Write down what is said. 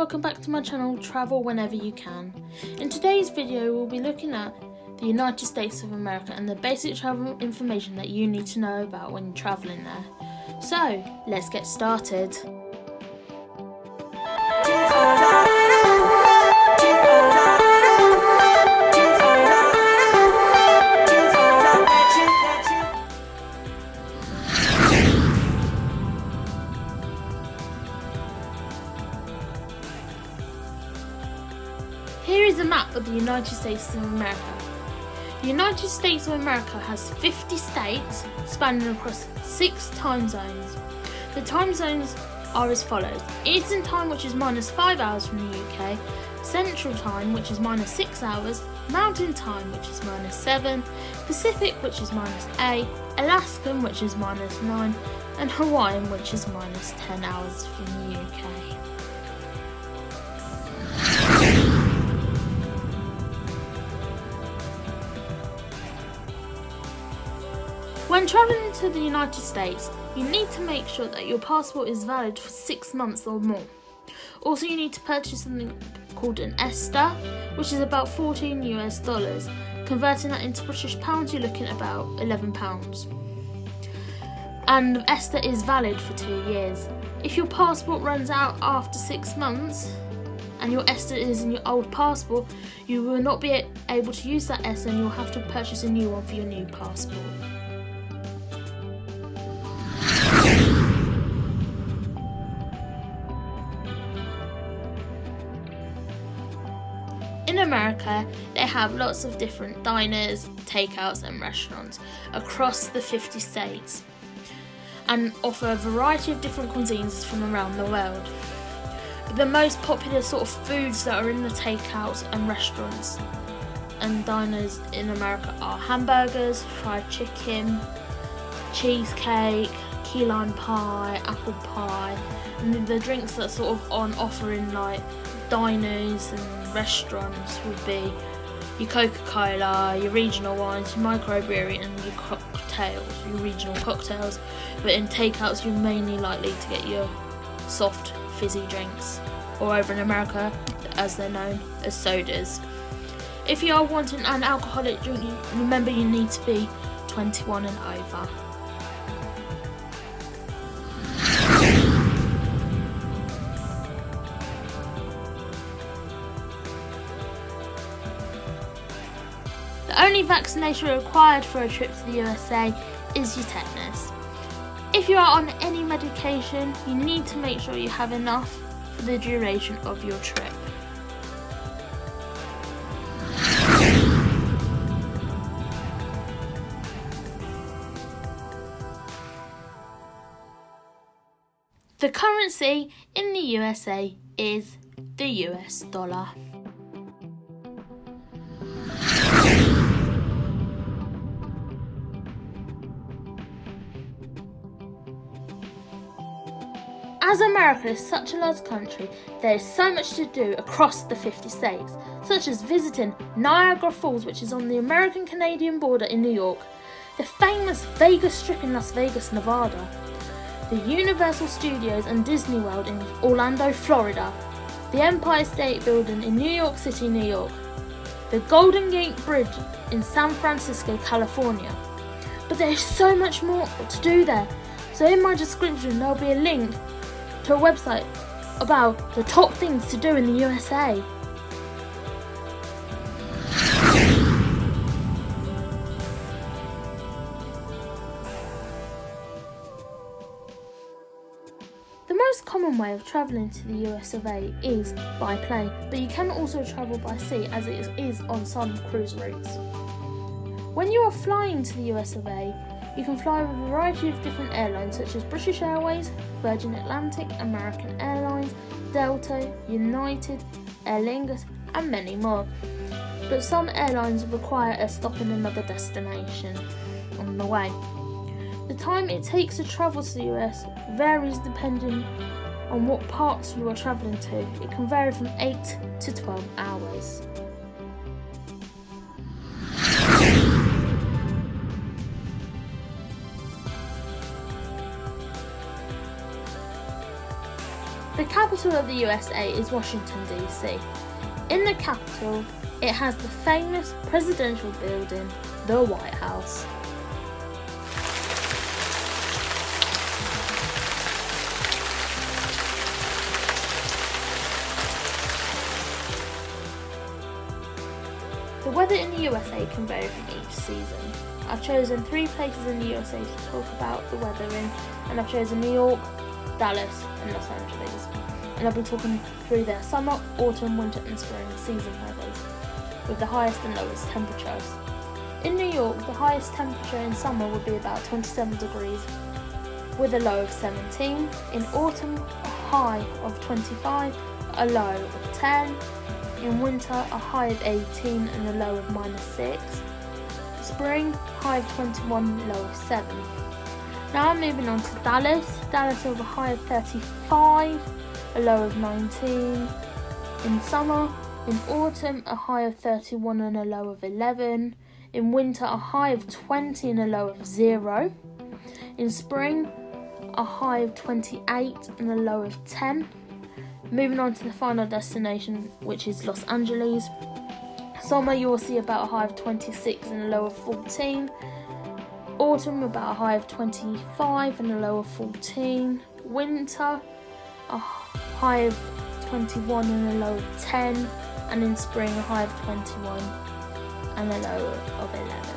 welcome back to my channel Travel Whenever You Can. In today's video we'll be looking at the United States of America and the basic travel information that you need to know about when you're travelling there. So let's get started. Here is a map of the United States of America. The United States of America has 50 states spanning across 6 time zones. The time zones are as follows: Eastern Time, which is -5 hours from the UK, Central Time, which is -6 hours, Mountain Time, which is -7, Pacific, which is -8, Alaskan, which is -9, and Hawaiian, which is -10 hours from the UK. When travelling to the United States, you need to make sure that your passport is valid for 6 months or more. Also, you need to purchase something called an ESTA, which is about $14 US. Converting that into British pounds, you're looking at about £11. And the ESTA is valid for 2 years. If your passport runs out after 6 months, and your ESTA is in your old passport, you will not be able to use that ESTA and you'll have to purchase a new one for your new passport. In America, they have lots of different diners, takeouts and restaurants across the 50 states and offer a variety of different cuisines from around the world. But the most popular sort of foods that are in the takeouts and restaurants and diners in America are hamburgers, fried chicken, cheesecake, key lime pie, apple pie, and the drinks that are sort of on offer in like diners and restaurants would be your Coca-Cola, your regional wines, your microbrewery and your cocktails, your regional cocktails. But in takeouts you're mainly likely to get your soft fizzy drinks, or over in America as they're known as sodas. If you are wanting an alcoholic drink, remember you need to be 21 and over. The only vaccination required for a trip to the USA is your tetanus. If you are on any medication, you need to make sure you have enough for the duration of your trip. The currency in the USA is the US dollar. As America is such a large country, there is so much to do across the 50 states, such as visiting Niagara Falls, which is on the American-Canadian border in New York, the famous Vegas Strip in Las Vegas, Nevada, the Universal Studios and Disney World in Orlando, Florida, the Empire State Building in New York City, New York, the Golden Gate Bridge in San Francisco, California. But there is so much more to do there, so in my description there will be a link to a website about the top things to do in the USA. The most common way of travelling to the US of A is by plane, but you can also travel by sea as it is on some cruise routes. When you are flying to the US of A, you can fly with a variety of different airlines such as British Airways, Virgin Atlantic, American Airlines, Delta, United, Aer Lingus and many more. But some airlines require a stop in another destination on the way. The time it takes to travel to the US varies depending on what parts you are travelling to. It can vary from 8 to 12 hours. The capital of the USA is Washington, D.C. In the capital, it has the famous presidential building, the White House. The weather in the USA can vary from each season. I've chosen 3 places in the USA to talk about the weather in, and I've chosen New York, Dallas and Los Angeles. And I'll be talking through their summer, autumn, winter and spring season weathers, with the highest and lowest temperatures. In New York, the highest temperature in summer would be about 27 degrees, with a low of 17. In autumn, a high of 25, a low of 10. In winter, a high of 18 and a low of -6. Spring, high of 21, low of 7. Now I'm moving on to Dallas. Dallas will have a high of 35, a low of 19. In summer, in autumn, a high of 31 and a low of 11. In winter, a high of 20 and a low of 0. In spring, a high of 28 and a low of 10. Moving on to the final destination, which is Los Angeles. Summer, you will see about a high of 26 and a low of 14. Autumn, about a high of 25 and a low of 14. Winter, a high of 21 and a low of 10. And in spring, a high of 21 and a low of 11.